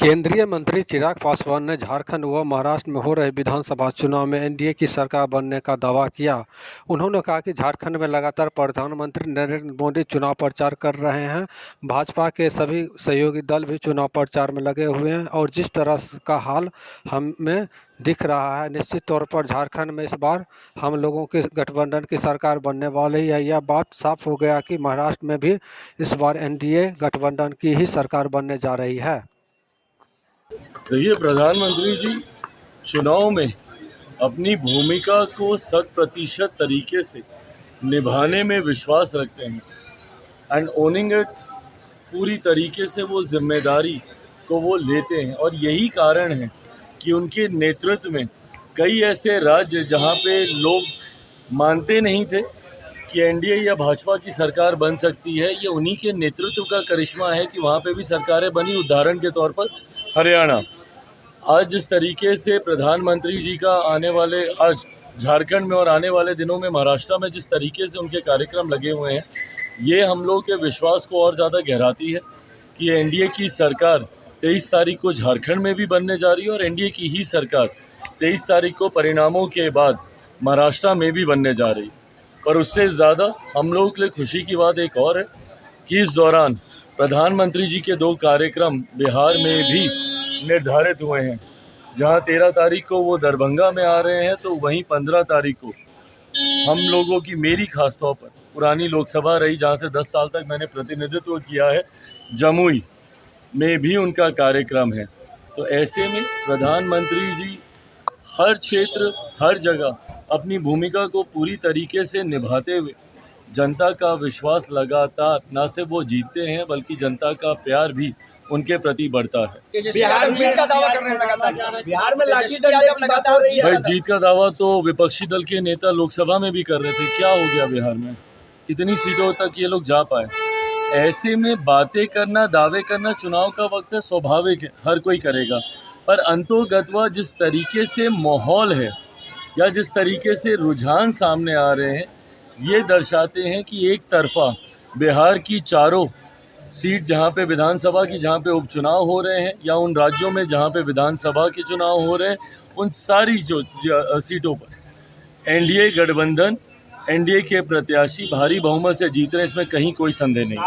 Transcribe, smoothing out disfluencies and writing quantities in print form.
केंद्रीय मंत्री चिराग पासवान ने झारखंड व महाराष्ट्र में हो रहे विधानसभा चुनाव में एनडीए की सरकार बनने का दावा किया। उन्होंने कहा कि झारखंड में लगातार प्रधानमंत्री नरेंद्र मोदी चुनाव प्रचार कर रहे हैं। भाजपा के सभी सहयोगी दल भी चुनाव प्रचार में लगे हुए हैं और जिस तरह का हाल हमें दिख रहा है, निश्चित तौर पर झारखंड में इस बार हम लोगों के गठबंधन की सरकार बनने वाली है। यह बात साफ हो गया कि महाराष्ट्र में भी इस बार एनडीए गठबंधन की ही सरकार बनने जा रही है। देखिए, प्रधानमंत्री जी चुनाव में अपनी भूमिका को 100% तरीके से निभाने में विश्वास रखते हैं एंड ओनिंग इट। पूरी तरीके से वो जिम्मेदारी को वो लेते हैं और यही कारण है कि उनके नेतृत्व में कई ऐसे राज्य जहाँ पे लोग मानते नहीं थे कि एनडीए या भाजपा की सरकार बन सकती है, ये उन्हीं के नेतृत्व का करिश्मा है कि वहाँ पे भी सरकारें बनी। उदाहरण के तौर पर हरियाणा। आज जिस तरीके से प्रधानमंत्री जी का आज झारखंड में और आने वाले दिनों में महाराष्ट्र में जिस तरीके से उनके कार्यक्रम लगे हुए हैं, ये हम लोग के विश्वास को और ज़्यादा गहराती है कि एनडीए की सरकार 23 तारीख को झारखंड में भी बनने जा रही है और एनडीए की ही सरकार 23 तारीख को परिणामों के बाद महाराष्ट्र में भी बनने जा रही है। पर उससे ज़्यादा हम लोगों के लिए खुशी की बात एक और है कि इस दौरान प्रधानमंत्री जी के 2 कार्यक्रम बिहार में भी निर्धारित हुए हैं। जहां 13 तारीख को वो दरभंगा में आ रहे हैं, तो वहीं 15 तारीख को हम लोगों की, मेरी खास तौर पर पुरानी लोकसभा रही जहां से 10 साल तक मैंने प्रतिनिधित्व किया है, जमुई में भी उनका कार्यक्रम है। तो ऐसे में प्रधानमंत्री जी हर क्षेत्र, हर जगह अपनी भूमिका को पूरी तरीके से निभाते हुए जनता का विश्वास लगातार न सिर्फ वो जीतते हैं बल्कि जनता का प्यार भी उनके प्रति बढ़ता है। बिहार में जीत का दावा कर रहे हैं लगातार। बिहार में लाठी डंडे की बात हो रही है। भाई, जीत का दावा तो विपक्षी दल के नेता लोकसभा में भी कर रहे थे। क्या हो गया बिहार में? कितनी सीटों तक ये लोग जा पाए? ऐसे में बातें करना, दावे करना चुनाव का वक्त है, स्वाभाविक है, हर कोई करेगा। पर अंतोगत्वा जिस तरीके से माहौल है या जिस तरीके से रुझान सामने आ रहे हैं, ये दर्शाते हैं कि एक तरफा बिहार की चारों सीट जहाँ पे विधानसभा की, जहाँ पे उपचुनाव हो रहे हैं, या उन राज्यों में जहाँ पे विधानसभा के चुनाव हो रहे हैं, उन सारी जो सीटों पर एनडीए गठबंधन, एनडीए के प्रत्याशी भारी बहुमत से जीत रहे हैं, इसमें कहीं कोई संदेह नहीं।